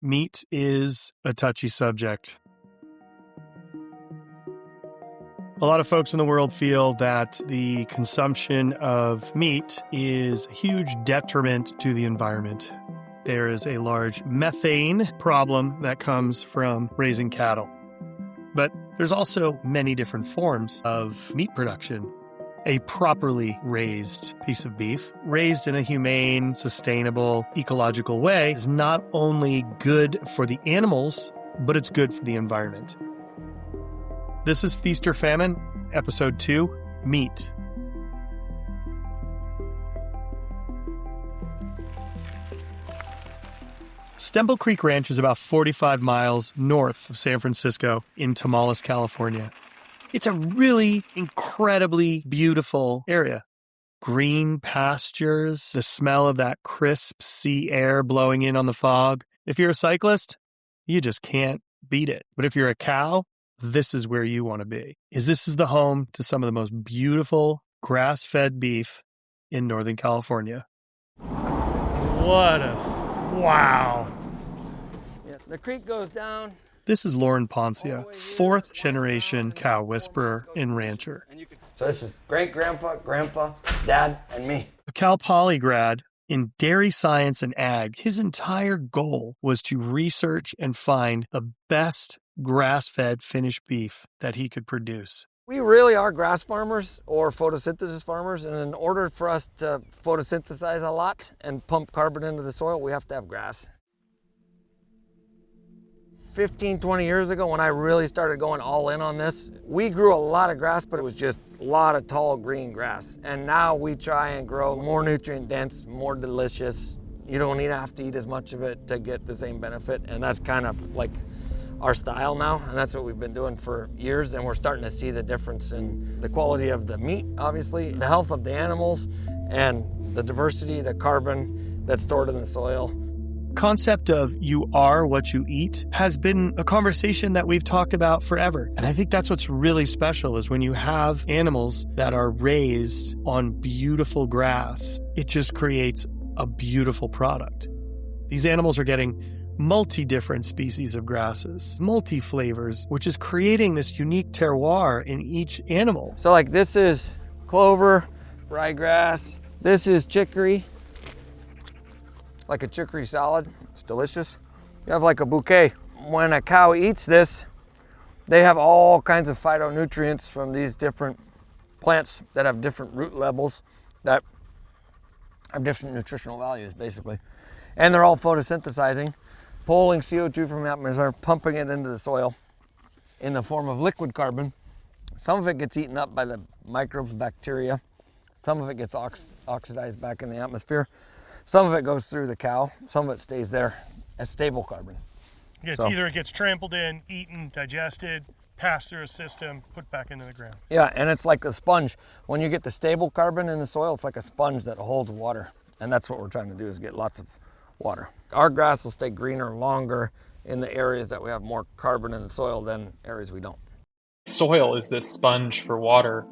Meat is a touchy subject. A lot of folks in the world feel that the consumption of meat is a huge detriment to the environment. There is a large methane problem that comes from raising cattle. But there's also many different forms of meat production. A properly raised piece of beef, raised in a humane, sustainable, ecological way, is not only good for the animals, but it's good for the environment. This is Feast or Famine, Episode 2, Meat. Stemple Creek Ranch is about 45 miles north of San Francisco in Tamales, California. It's a really incredibly beautiful area. Green pastures, the smell of that crisp sea air blowing in on the fog. If you're a cyclist, you just can't beat it. But if you're a cow, this is where you want to be. This is the home to some of the most beautiful grass-fed beef in Northern California. Wow. Yeah, the creek goes down. This is Lauren Poncia, fourth-generation cow whisperer and rancher. So this is great-grandpa, grandpa, dad, and me. A Cal Poly grad in dairy science and ag, his entire goal was to research and find the best grass-fed finished beef that he could produce. We really are grass farmers or photosynthesis farmers, and in order for us to photosynthesize a lot and pump carbon into the soil, we have to have grass. 15, 20 years ago, when I really started going all in on this, we grew a lot of grass, but it was just a lot of tall green grass. And now we try and grow more nutrient dense, more delicious. You don't even have to eat as much of it to get the same benefit. And that's kind of like our style now. And that's what we've been doing for years. And we're starting to see the difference in the quality of the meat, obviously, the health of the animals, and the diversity, the carbon that's stored in the soil. Concept of you are what you eat has been a conversation that we've talked about forever. And I think that's what's really special is when you have animals that are raised on beautiful grass, it just creates a beautiful product. These animals are getting multi-different species of grasses, multi-flavors, which is creating this unique terroir in each animal. So like this is clover, ryegrass, this is chicory. Like a chicory salad. It's delicious. You have like a bouquet. When a cow eats this, they have all kinds of phytonutrients from these different plants that have different root levels that have different nutritional values, basically. And they're all photosynthesizing, pulling CO2 from the atmosphere, pumping it into the soil in the form of liquid carbon. Some of it gets eaten up by the microbes, bacteria. Some of it gets oxidized back in the atmosphere. Some of it goes through the cow, some of it stays there as stable carbon. Either it gets trampled in, eaten, digested, passed through a system, put back into the ground. Yeah, and it's like a sponge. When you get the stable carbon in the soil, it's like a sponge that holds water. And that's what we're trying to do, is get lots of water. Our grass will stay greener longer in the areas that we have more carbon in the soil than areas we don't. Soil is this sponge for water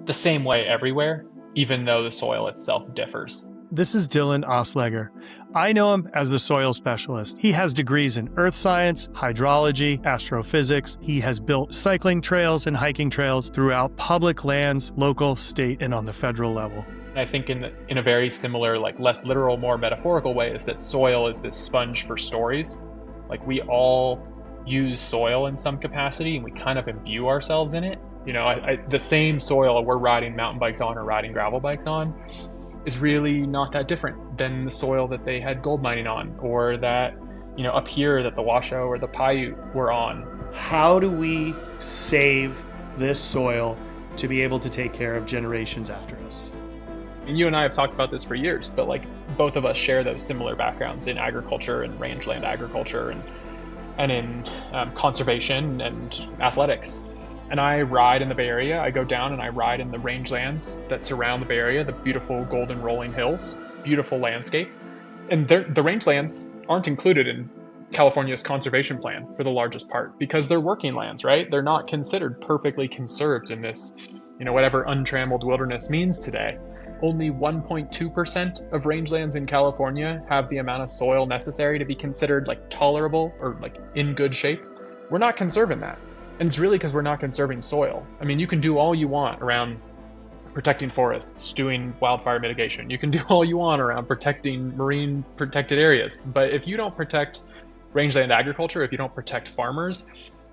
the same way everywhere, even though the soil itself differs. This is Dylan Oslegger. I know him as the soil specialist. He has degrees in earth science, hydrology, astrophysics. He has built cycling trails and hiking trails throughout public lands, local, state, and on the federal level. I think in a very similar, like less literal, more metaphorical way, is that soil is this sponge for stories. Like we all use soil in some capacity and we kind of imbue ourselves in it. You know, the same soil we're riding mountain bikes on or riding gravel bikes on is really not that different than the soil that they had gold mining on, or that, you know, up here that the Washoe or the Paiute were on. How do we save this soil to be able to take care of generations after us? And you and I have talked about this for years, but like both of us share those similar backgrounds in agriculture and rangeland agriculture and in conservation and athletics. And I ride in the Bay Area. I go down and I ride in the rangelands that surround the Bay Area, the beautiful golden rolling hills, beautiful landscape. And the rangelands aren't included in California's conservation plan for the largest part because they're working lands, right? They're not considered perfectly conserved in this, you know, whatever untrammeled wilderness means today. only 1.2% of rangelands in California have the amount of soil necessary to be considered like tolerable or like in good shape. We're not conserving that. And it's really because we're not conserving soil. I mean, you can do all you want around protecting forests, doing wildfire mitigation. You can do all you want around protecting marine protected areas. But if you don't protect rangeland agriculture, if you don't protect farmers,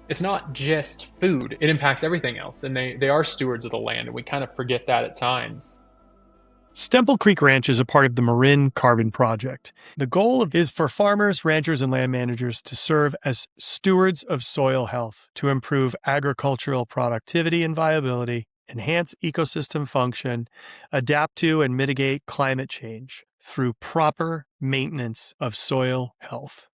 it's not just food. It impacts everything else. And they are stewards of the land. And we kind of forget that at times. Stemple Creek Ranch is a part of the Marin Carbon Project. The goal is for farmers, ranchers, and land managers to serve as stewards of soil health to improve agricultural productivity and viability, enhance ecosystem function, adapt to and mitigate climate change through proper maintenance of soil health.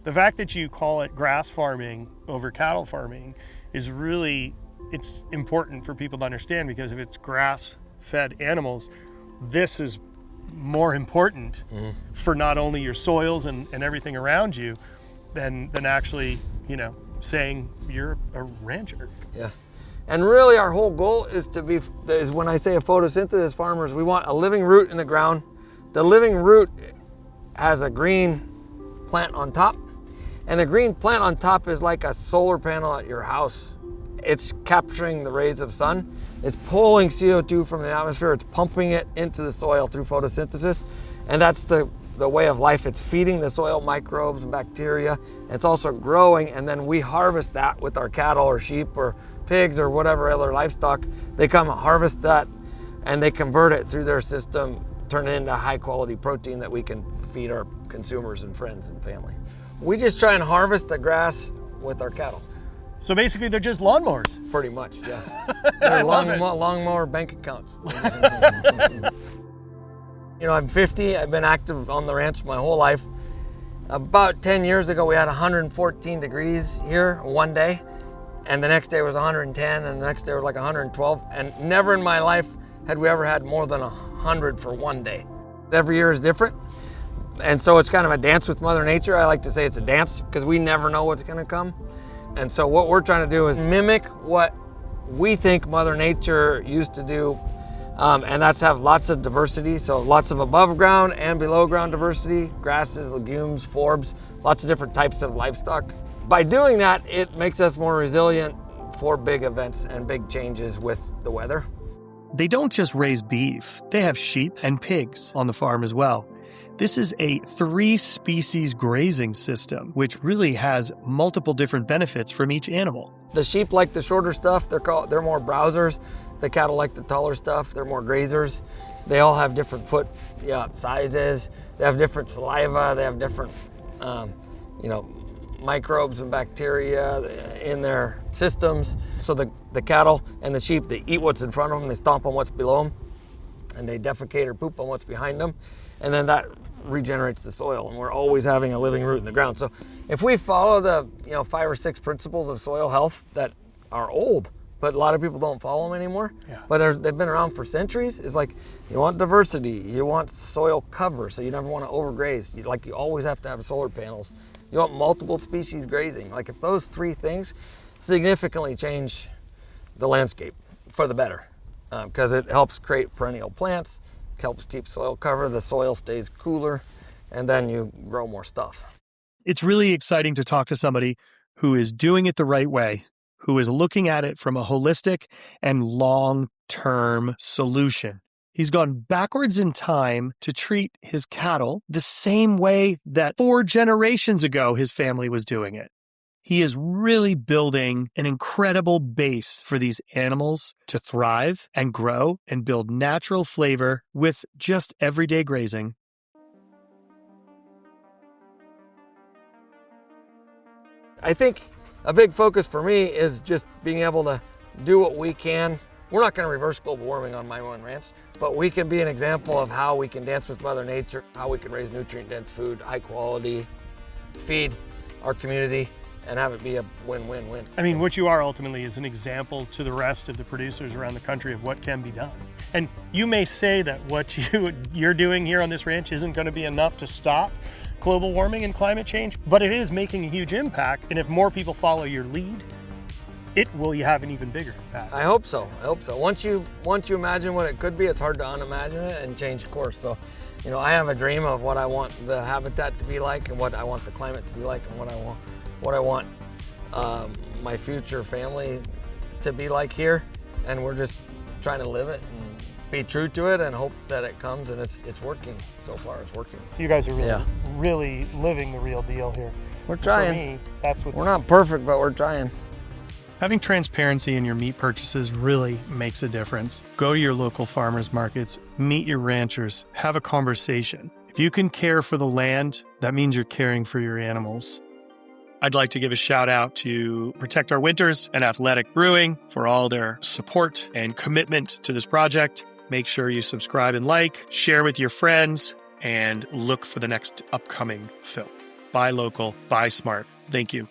The fact that you call it grass farming over cattle farming is really, it's important for people to understand, because if it's grass-fed animals, this is more important for not only your soils and everything around you than actually, saying you're a rancher. Yeah. And really our whole goal is when I say a photosynthesis farmers, we want a living root in the ground. The living root has a green plant on top, and the green plant on top is like a solar panel at your house. It's capturing the rays of sun. It's pulling CO2 from the atmosphere. It's pumping it into the soil through photosynthesis. And that's the way of life. It's feeding the soil microbes and bacteria. It's also growing, and then we harvest that with our cattle or sheep or pigs or whatever other livestock. They come harvest that and they convert it through their system, turn it into high quality protein that we can feed our consumers and friends and family. We just try and harvest the grass with our cattle. So basically they're just lawnmowers. Pretty much, yeah. They're lawnmower bank accounts. I'm 50, I've been active on the ranch my whole life. About 10 years ago, we had 114 degrees here one day, and the next day was 110, and the next day was like 112, and never in my life had we ever had more than 100 for one day. Every year is different, and so it's kind of a dance with Mother Nature. I like to say it's a dance because we never know what's gonna come. And so what we're trying to do is mimic what we think Mother Nature used to do, and that's have lots of diversity, so lots of above ground and below ground diversity, grasses, legumes, forbs, lots of different types of livestock. By doing that, it makes us more resilient for big events and big changes with the weather. They don't just raise beef, they have sheep and pigs on the farm as well. This is a 3-species grazing system, which really has multiple different benefits from each animal. The sheep like the shorter stuff, they're more browsers. The cattle like the taller stuff, they're more grazers. They all have different foot sizes. They have different saliva. They have different, microbes and bacteria in their systems. So the cattle and the sheep, they eat what's in front of them, they stomp on what's below them, and they defecate or poop on what's behind them. And then that regenerates the soil, and we're always having a living root in the ground. So if we follow the 5 or 6 principles of soil health that are old, but a lot of people don't follow them anymore, but they've been around for centuries, is like you want diversity, you want soil cover, so you never want to overgraze. You always have to have solar panels. You want multiple species grazing. Like if those 3 things significantly change the landscape for the better, because it helps create perennial plants, helps keep soil cover, the soil stays cooler, and then you grow more stuff. It's really exciting to talk to somebody who is doing it the right way, who is looking at it from a holistic and long-term solution. He's gone backwards in time to treat his cattle the same way that 4 generations ago his family was doing it. He is really building an incredible base for these animals to thrive and grow and build natural flavor with just everyday grazing. I think a big focus for me is just being able to do what we can. We're not going to reverse global warming on my one ranch, but we can be an example of how we can dance with Mother Nature, how we can raise nutrient-dense food, high quality, feed our community, and have it be a win-win-win. I mean, what you are ultimately is an example to the rest of the producers around the country of what can be done. And you may say that what you're doing here on this ranch isn't going to be enough to stop global warming and climate change, but it is making a huge impact. And if more people follow your lead, will you have an even bigger impact. I hope so. Once you imagine what it could be, it's hard to unimagine it and change course. So, I have a dream of what I want the habitat to be like, and what I want the climate to be like, and what I want my future family to be like here. And we're just trying to live it and be true to it and hope that it comes, and it's working. So far, it's working. So you guys are really living the real deal here. We're trying. For me, that's what's... We're not perfect, but we're trying. Having transparency in your meat purchases really makes a difference. Go to your local farmers markets, meet your ranchers, have a conversation. If you can care for the land, that means you're caring for your animals. I'd like to give a shout out to Protect Our Winters and Athletic Brewing for all their support and commitment to this project. Make sure you subscribe and like, share with your friends, and look for the next upcoming film. Buy local, buy smart. Thank you.